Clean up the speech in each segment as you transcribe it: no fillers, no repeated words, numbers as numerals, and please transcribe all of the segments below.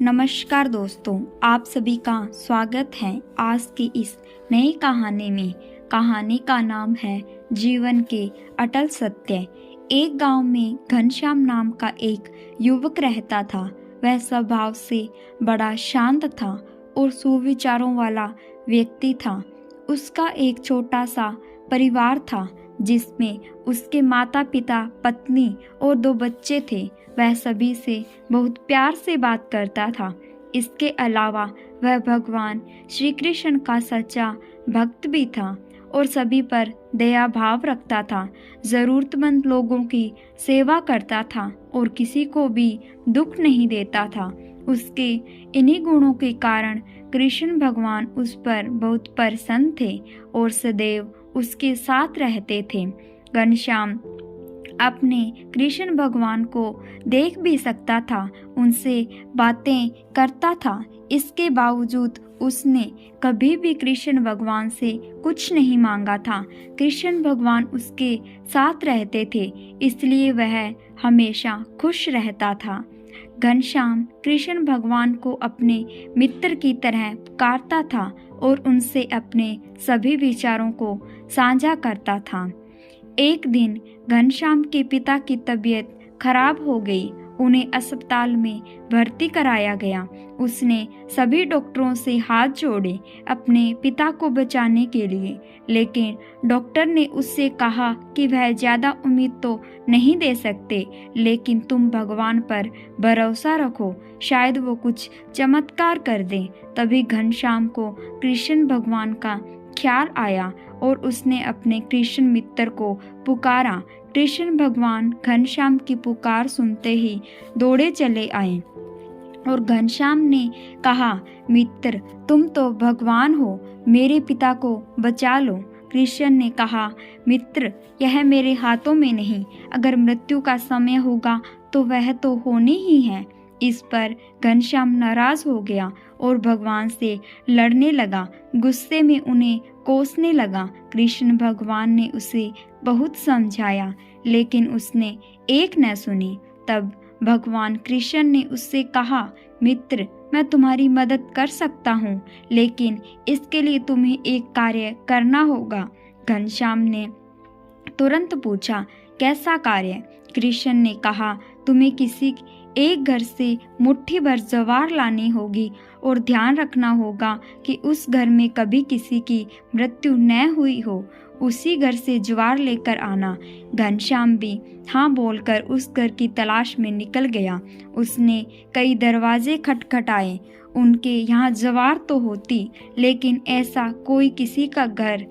नमस्कार दोस्तों, आप सभी का स्वागत है आज की इस नई कहानी में। कहानी का नाम है जीवन के अटल सत्य। एक गांव में घनश्याम नाम का एक युवक रहता था। वह स्वभाव से बड़ा शांत था और सुविचारों वाला व्यक्ति था। उसका एक छोटा सा परिवार था जिसमें उसके माता पिता, पत्नी और 2 बच्चे थे। वह सभी से बहुत प्यार से बात करता था। इसके अलावा वह भगवान श्री कृष्ण का सच्चा भक्त भी था और सभी पर दया भाव रखता था। ज़रूरतमंद लोगों की सेवा करता था और किसी को भी दुख नहीं देता था। उसके इन्हीं गुणों के कारण कृष्ण भगवान उस पर बहुत प्रसन्न थे और सदैव उसके साथ रहते थे। घनश्याम अपने कृष्ण भगवान को देख भी सकता था, उनसे बातें करता था। इसके बावजूद उसने कभी भी कृष्ण भगवान से कुछ नहीं मांगा था। कृष्ण भगवान उसके साथ रहते थे, इसलिए वह हमेशा खुश रहता था। घनश्याम कृष्ण भगवान को अपने मित्र की तरह पुकारता था और उनसे अपने सभी विचारों को साझा करता था। एक दिन घनश्याम के पिता की तबीयत खराब हो गई। उन्हें अस्पताल में भर्ती कराया गया। उसने सभी डॉक्टरों से हाथ जोड़े अपने पिता को बचाने के लिए, लेकिन डॉक्टर ने उससे कहा कि वह ज़्यादा उम्मीद तो नहीं दे सकते, लेकिन तुम भगवान पर भरोसा रखो, शायद वो कुछ चमत्कार कर दें। तभी घनश्याम को कृष्ण भगवान का ख्याल आया और उसने अपने कृष्ण मित्र को पुकारा। कृष्ण भगवान घनश्याम की पुकार सुनते ही दौड़े चले आए और घनश्याम ने कहा, मित्र, तुम तो भगवान हो, मेरे पिता को बचा लो। कृष्ण ने कहा, मित्र, यह मेरे हाथों में नहीं, अगर मृत्यु का समय होगा तो वह तो होनी ही है। इस पर घनश्याम नाराज हो गया और भगवान से लड़ने लगा। गुस्से में उन्हें कोसने लगा। कृष्ण भगवान ने उसे बहुत समझाया, लेकिन उसने एक न सुनी। तब भगवान कृष्ण ने उससे कहा, मित्र, मैं तुम्हारी मदद कर सकता हूँ, लेकिन इसके लिए तुम्हें एक कार्य करना होगा। घनश्याम ने तुरंत पूछा, कैसा कार्य? कृष्ण ने कहा, तुम्हें किसी एक घर से मुट्ठी भर ज्वार लानी होगी और ध्यान रखना होगा कि उस घर में कभी किसी की मृत्यु न हुई हो। उसी घर से ज्वार लेकर आना। घनश्याम भी हाँ बोलकर उस घर की तलाश में निकल गया। उसने कई दरवाजे खटखटाए। उनके यहाँ ज्वार तो होती, लेकिन ऐसा कोई किसी का घर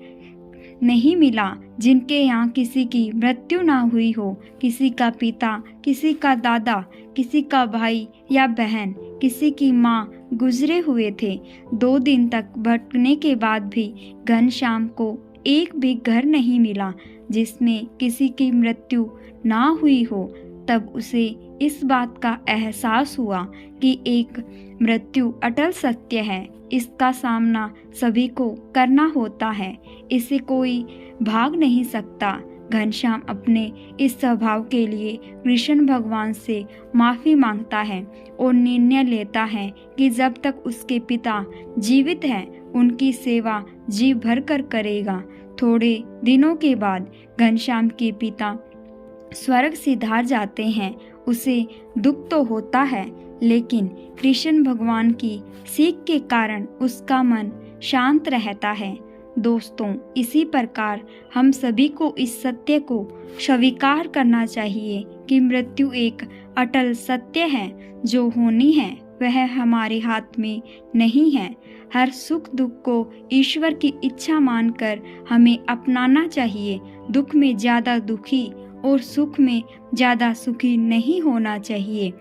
नहीं मिला जिनके यहाँ किसी की मृत्यु ना हुई हो। किसी का पिता, किसी का दादा, किसी का भाई या बहन, किसी की माँ गुजरे हुए थे। 2 दिन तक भटकने के बाद भी घनश्याम को एक भी घर नहीं मिला जिसमें किसी की मृत्यु ना हुई हो। तब उसे इस बात का एहसास हुआ कि एक मृत्यु अटल सत्य है। इसका सामना सभी को करना होता है, इसे कोई भाग नहीं सकता। घनश्याम अपने इस स्वभाव के लिए कृष्ण भगवान से माफ़ी मांगता है और निर्णय लेता है कि जब तक उसके पिता जीवित हैं उनकी सेवा जी भर कर करेगा। थोड़े दिनों के बाद घनश्याम के पिता स्वर्ग सिधार जाते हैं। उसे दुख तो होता है, लेकिन कृष्ण भगवान की सीख के कारण उसका मन शांत रहता है। दोस्तों, इसी प्रकार हम सभी को इस सत्य को स्वीकार करना चाहिए कि मृत्यु एक अटल सत्य है। जो होनी है वह हमारे हाथ में नहीं है। हर सुख दुख को ईश्वर की इच्छा मानकर हमें अपनाना चाहिए। दुख में ज़्यादा दुखी और सुख में ज़्यादा सुखी नहीं होना चाहिए।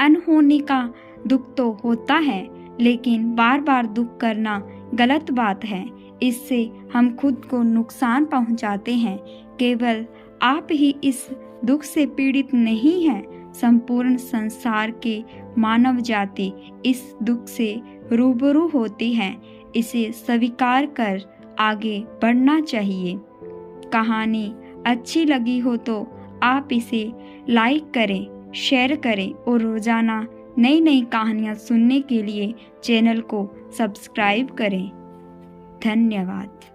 अनहोनी का दुख तो होता है, लेकिन बार बार दुख करना गलत बात है। इससे हम खुद को नुकसान पहुंचाते हैं। केवल आप ही इस दुख से पीड़ित नहीं हैं, संपूर्ण संसार के मानव जाति इस दुख से रूबरू होती है। इसे स्वीकार कर आगे बढ़ना चाहिए। कहानी अच्छी लगी हो तो आप इसे लाइक करें, शेयर करें और रोजाना नई नई कहानियाँ सुनने के लिए चैनल को सब्सक्राइब करें। धन्यवाद।